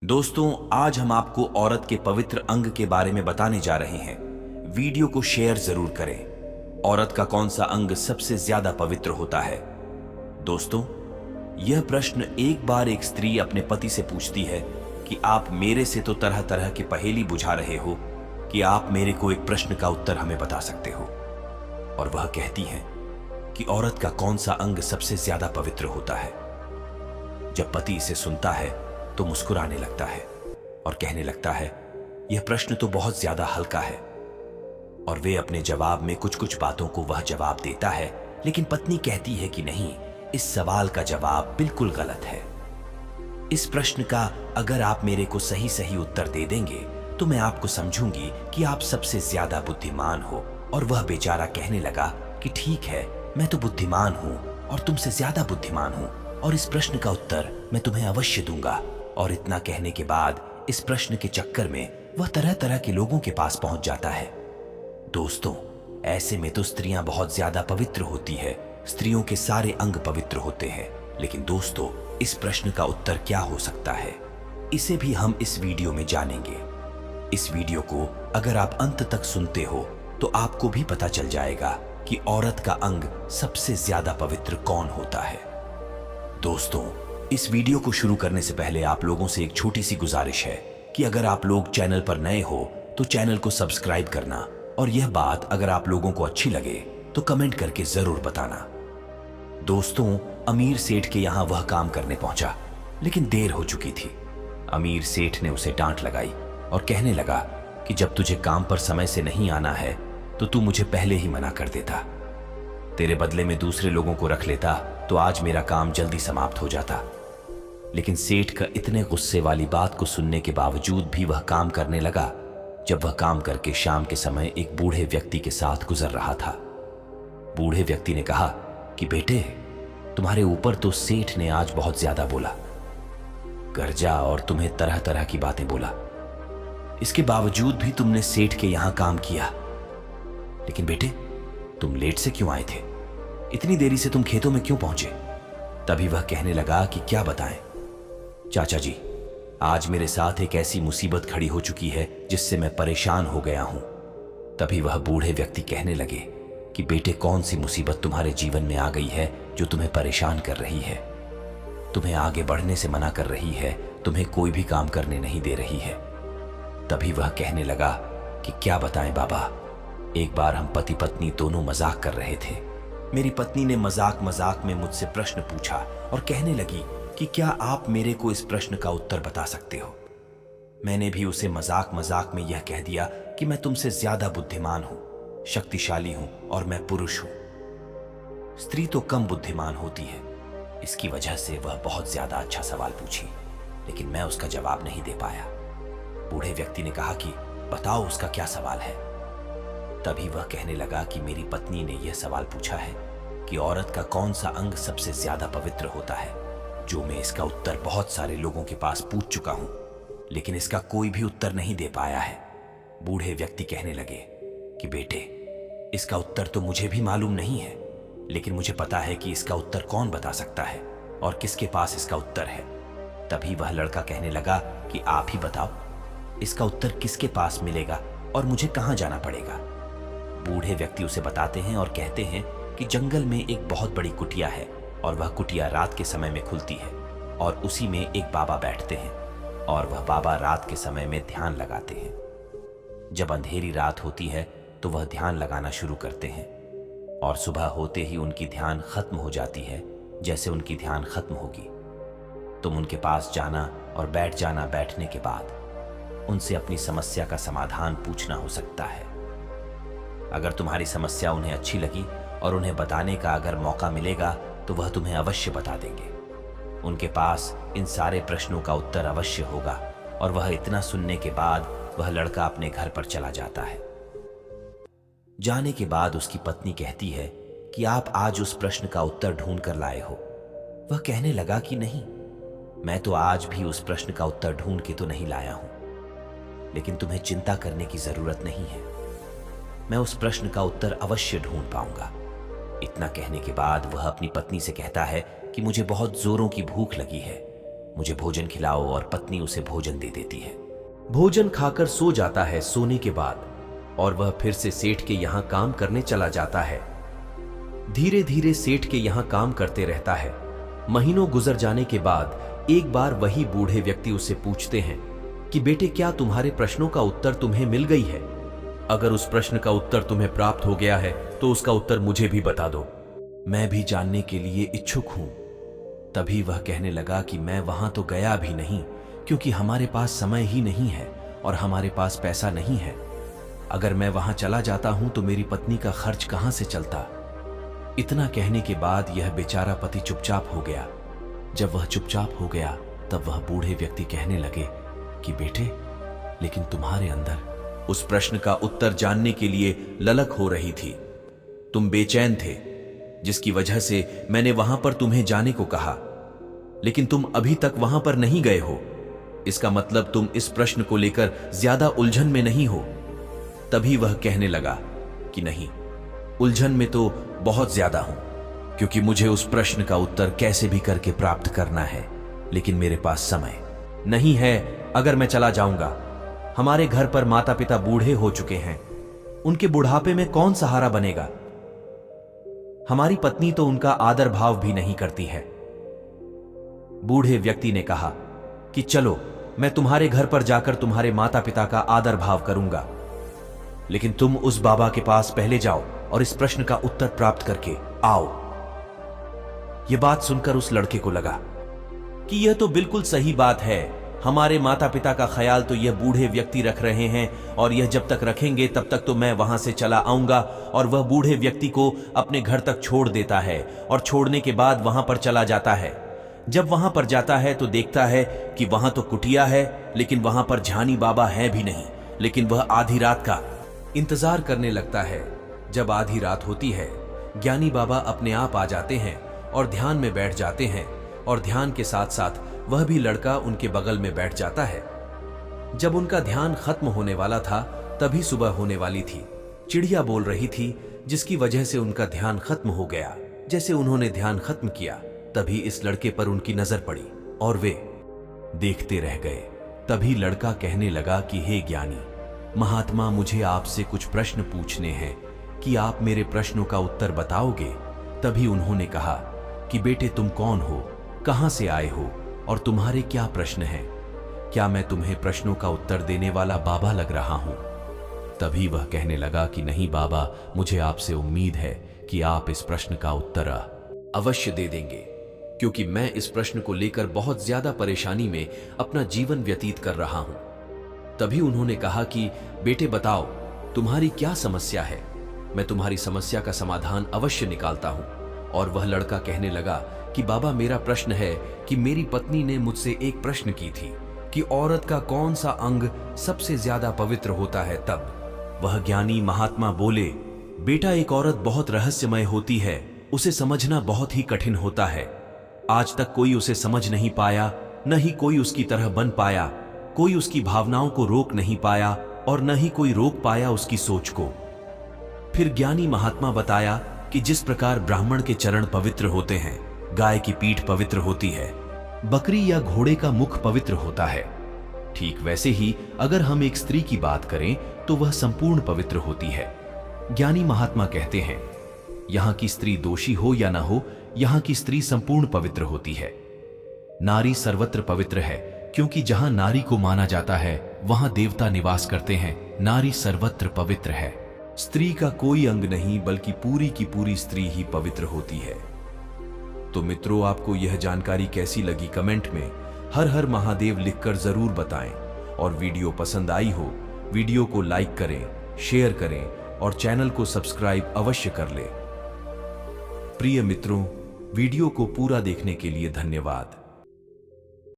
दोस्तों, आज हम आपको औरत के पवित्र अंग के बारे में बताने जा रहे हैं। वीडियो को शेयर जरूर करें। औरत का कौन सा अंग सबसे ज्यादा पवित्र होता है? दोस्तों, यह प्रश्न एक बार एक स्त्री अपने पति से पूछती है कि आप मेरे से तो तरह तरह की पहेली बुझा रहे हो कि आप मेरे को एक प्रश्न का उत्तर हमें बता सकते हो। और वह कहती है कि औरत का कौन सा अंग सबसे ज्यादा पवित्र होता है। जब पति इसे सुनता है तो मुस्कुराने लगता है और कहने लगता है, यह प्रश्न तो बहुत ज्यादा हल्का है। और वे अपने जवाब में कुछ कुछ बातों को वह जवाब देता है, लेकिन पत्नी कहती है कि नहीं, इस सवाल का जवाब बिल्कुल गलत है। इस प्रश्न का अगर आप मेरे को सही सही उत्तर दे देंगे तो मैं आपको समझूंगी कि आप सबसे ज्यादा बुद्धिमान हो। और वह बेचारा कहने लगा कि ठीक है, मैं तो बुद्धिमान हूं और तुमसे ज्यादा बुद्धिमान हूं, और इस प्रश्न का उत्तर मैं तुम्हें अवश्य दूंगा। और इतना कहने के बाद इस प्रश्न के चक्कर में वह तरह तरह के लोगों के पास पहुंच जाता है। दोस्तों, ऐसे में तो स्त्रियां बहुत ज्यादा पवित्र होती है। स्त्रियों के सारे अंग पवित्र होते हैं। लेकिन दोस्तों, इस प्रश्न का उत्तर क्या हो सकता है, इसे भी हम इस वीडियो में जानेंगे। इस वीडियो को अगर आप अंत तक सुनते हो तो आपको भी पता चल जाएगा कि औरत का अंग सबसे ज्यादा पवित्र कौन होता है। दोस्तों, इस वीडियो को शुरू करने से पहले आप लोगों से एक छोटी सी गुजारिश है कि अगर आप लोग चैनल पर नए हो तो चैनल को सब्सक्राइब करना, और यह बात अगर आप लोगों को अच्छी लगे तो कमेंट करके जरूर बताना। दोस्तों, अमीर सेठ के यहां वह काम करने पहुंचा, लेकिन देर हो चुकी थी। अमीर सेठ ने उसे डांट लगाई और कहने लगा कि जब तुझे काम पर समय से नहीं आना है तो तू मुझे पहले ही मना कर देता। तेरे बदले में दूसरे लोगों को रख लेता तो आज मेरा काम जल्दी समाप्त हो जाता। लेकिन सेठ का इतने गुस्से वाली बात को सुनने के बावजूद भी वह काम करने लगा। जब वह काम करके शाम के समय एक बूढ़े व्यक्ति के साथ गुजर रहा था, बूढ़े व्यक्ति ने कहा कि बेटे, तुम्हारे ऊपर तो सेठ ने आज बहुत ज्यादा बोला, गर्जा और तुम्हें तरह तरह की बातें बोला। इसके बावजूद भी तुमने सेठ के यहां काम किया। लेकिन बेटे, तुम लेट से क्यों आए थे? इतनी देरी से तुम खेतों में क्यों पहुंचे? तभी वह कहने लगा कि क्या बताएं चाचा जी, आज मेरे साथ एक ऐसी मुसीबत खड़ी हो चुकी है जिससे मैं परेशान हो गया हूं। तभी वह बूढ़े व्यक्ति कहने लगे कि बेटे, कौन सी मुसीबत तुम्हारे जीवन में आ गई है जो तुम्हें परेशान कर रही है, तुम्हें आगे बढ़ने से मना कर रही है, तुम्हें कोई भी काम करने नहीं दे रही है? तभी वह कहने लगा कि क्या बताएं बाबा, एक बार हम पति पत्नी दोनों मजाक कर रहे थे। मेरी पत्नी ने मजाक मजाक में मुझसे प्रश्न पूछा और कहने लगी कि क्या आप मेरे को इस प्रश्न का उत्तर बता सकते हो? मैंने भी उसे मजाक मजाक में यह कह दिया कि मैं तुमसे ज्यादा बुद्धिमान हूं, शक्तिशाली हूं और मैं पुरुष हूं। स्त्री तो कम बुद्धिमान होती है। इसकी वजह से वह बहुत ज्यादा अच्छा सवाल पूछी, लेकिन मैं उसका जवाब नहीं दे पाया। बूढ़े व्यक्ति ने कहा कि बताओ, उसका क्या सवाल है? तभी वह कहने लगा कि मेरी पत्नी ने यह सवाल पूछा है कि औरत का कौन सा अंग सबसे ज्यादा पवित्र होता है। जो मैं इसका उत्तर बहुत सारे लोगों के पास पूछ चुका हूं, लेकिन इसका कोई भी उत्तर नहीं दे पाया है। बूढ़े व्यक्ति कहने लगे कि बेटे, इसका उत्तर तो मुझे भी मालूम नहीं है, लेकिन मुझे पता है कि इसका उत्तर कौन बता सकता है और किसके पास इसका उत्तर है। तभी वह लड़का कहने लगा कि आप ही बताओ, इसका उत्तर किसके पास मिलेगा और मुझे कहां जाना पड़ेगा? बूढ़े व्यक्ति उसे बताते हैं और कहते हैं कि जंगल में एक बहुत बड़ी कुटिया है और वह कुटिया रात के समय में खुलती है और उसी में एक बाबा बैठते हैं और वह बाबा रात के समय में ध्यान लगाते हैं। जब अंधेरी रात होती है तो वह ध्यान लगाना शुरू करते हैं और सुबह होते ही उनकी ध्यान खत्म हो जाती है। जैसे उनकी ध्यान खत्म होगी, तुम उनके पास जाना और बैठ जाना। बैठने के बाद उनसे अपनी समस्या का समाधान पूछना हो सकता है। अगर तुम्हारी समस्या उन्हें अच्छी लगी और उन्हें बताने का अगर मौका मिलेगा तो वह तुम्हें अवश्य बता देंगे। उनके पास इन सारे प्रश्नों का उत्तर अवश्य होगा। और वह इतना सुनने के बाद वह लड़का अपने घर पर चला जाता है। जाने के बाद उसकी पत्नी कहती है कि आप आज उस प्रश्न का उत्तर ढूंढ कर लाए हो। वह कहने लगा कि नहीं, मैं तो आज भी उस प्रश्न का उत्तर ढूंढ के तो नहीं लाया हूं, लेकिन तुम्हें चिंता करने की जरूरत नहीं है, मैं उस प्रश्न का उत्तर अवश्य ढूंढ पाऊंगा। इतना कहने के बाद वह अपनी पत्नी से कहता है कि मुझे बहुत जोरों की भूख लगी है, मुझे भोजन खिलाओ, और पत्नी उसे भोजन दे देती है। भोजन खाकर सो जाता है सोने के बाद, और वह फिर से सेठ के यहां काम करने चला जाता है। धीरे धीरे सेठ के यहां काम करते रहता है। महीनों गुजर जाने के बाद एक बार वही बूढ़े व्यक्ति उससे पूछते हैं कि बेटे, क्या तुम्हारे प्रश्नों का उत्तर तुम्हें मिल गई है? अगर उस प्रश्न का उत्तर तुम्हें प्राप्त हो गया है तो उसका उत्तर मुझे भी बता दो, मैं भी जानने के लिए इच्छुक हूं। तभी वह कहने लगा कि मैं वहां तो गया भी नहीं, क्योंकि हमारे पास समय ही नहीं है और हमारे पास पैसा नहीं है। अगर मैं वहां चला जाता हूं तो मेरी पत्नी का खर्च कहां से चलता। इतना कहने के बाद यह बेचारा पति चुपचाप हो गया। जब वह चुपचाप हो गया तब वह बूढ़े व्यक्ति कहने लगे कि बेटे, लेकिन तुम्हारे अंदर उस प्रश्न का उत्तर जानने के लिए ललक हो रही थी। तुम बेचैन थे, जिसकी वजह से मैंने वहां पर तुम्हें जाने को कहा, लेकिन तुम अभी तक वहां पर नहीं गए हो। इसका मतलब तुम इस प्रश्न को लेकर ज्यादा उलझन में नहीं हो। तभी वह कहने लगा कि नहीं, उलझन में तो बहुत ज्यादा हूं, क्योंकि मुझे उस प्रश्न का उत्तर कैसे भी करके प्राप्त करना है, लेकिन मेरे पास समय नहीं है। अगर मैं चला जाऊंगा, हमारे घर पर माता पिता बूढ़े हो चुके हैं, उनके बुढ़ापे में कौन सहारा बनेगा? हमारी पत्नी तो उनका आदर भाव भी नहीं करती है। बूढ़े व्यक्ति ने कहा कि चलो, मैं तुम्हारे घर पर जाकर तुम्हारे माता पिता का आदर भाव करूंगा, लेकिन तुम उस बाबा के पास पहले जाओ और इस प्रश्न का उत्तर प्राप्त करके आओ। यह बात सुनकर उस लड़के को लगा कि यह तो बिल्कुल सही बात है। हमारे माता पिता का ख्याल तो यह बूढ़े व्यक्ति रख रहे हैं, और यह जब तक रखेंगे तब तक तो मैं वहां से चला आऊंगा। और वह बूढ़े व्यक्ति को अपने घर तक छोड़ देता है, और छोड़ने के बाद वहां पर चला जाता है। जब वहां पर जाता है तो देखता है कि वहां तो कुटिया है, लेकिन वहां पर झानी बाबा है भी नहीं। लेकिन वह आधी रात का इंतजार करने लगता है। जब आधी रात होती है, ज्ञानी बाबा अपने आप आ जाते हैं और ध्यान में बैठ जाते हैं, और ध्यान के साथ साथ वह भी लड़का उनके बगल में बैठ जाता है। जब उनका ध्यान खत्म होने वाला था, तभी सुबह होने वाली थी। चिड़िया बोल रही थी, जिसकी वजह से उनका ध्यान खत्म हो गया। जैसे उन्होंने ध्यान खत्म किया, तभी इस लड़के पर उनकी नजर पड़ी और वे देखते रह गए। तभी लड़का कहने लगा कि हे ज्ञानी महात्मा, मुझे आपसे कुछ प्रश्न पूछने हैं कि आप मेरे प्रश्नों का उत्तर बताओगे? तभी उन्होंने कहा कि बेटे, तुम कौन हो, कहां से आए हो और तुम्हारे क्या प्रश्न हैं? क्या मैं तुम्हें प्रश्नों का उत्तर देने वाला बाबा लग रहा हूं? तभी वह कहने लगा कि नहीं बाबा, मुझे आपसे उम्मीद है कि आप इस प्रश्न का उत्तर अवश्य दे देंगे, क्योंकि मैं इस प्रश्न को लेकर बहुत ज्यादा परेशानी में अपना जीवन व्यतीत कर रहा हूं। तभी उन्होंने कहा कि बेटे बताओ, तुम्हारी क्या समस्या है? मैं तुम्हारी समस्या का समाधान अवश्य निकालता हूं। और वह लड़का कहने लगा कि बाबा, मेरा प्रश्न है कि मेरी पत्नी ने मुझसे एक प्रश्न की थी कि औरत का कौन सा अंग सबसे ज्यादा पवित्र होता है। तब वह ज्ञानी महात्मा बोले, बेटा, एक औरत बहुत रहस्यमय होती है, उसे समझना बहुत ही कठिन होता है। आज तक कोई उसे समझ नहीं पाया, न ही कोई उसकी तरह बन पाया। कोई उसकी भावनाओं को रोक नहीं पाया और न ही कोई रोक पाया उसकी सोच को। फिर ज्ञानी महात्मा बताया कि जिस प्रकार ब्राह्मण के चरण पवित्र होते हैं, गाय की पीठ पवित्र होती है, बकरी या घोड़े का मुख पवित्र होता है, ठीक वैसे ही अगर हम एक स्त्री की बात करें तो वह संपूर्ण पवित्र होती है। ज्ञानी महात्मा कहते हैं, यहां की स्त्री दोषी हो या ना हो, यहां की स्त्री संपूर्ण पवित्र होती है। नारी सर्वत्र पवित्र है, क्योंकि जहां नारी को माना जाता है वहां देवता निवास करते हैं। नारी सर्वत्र पवित्र है। स्त्री का कोई अंग नहीं, बल्कि पूरी की पूरी स्त्री ही पवित्र होती है। तो मित्रों, आपको यह जानकारी कैसी लगी कमेंट में हर हर महादेव लिखकर जरूर बताएं। और वीडियो पसंद आई हो, वीडियो को लाइक करें, शेयर करें और चैनल को सब्सक्राइब अवश्य कर लें। प्रिय मित्रों, वीडियो को पूरा देखने के लिए धन्यवाद।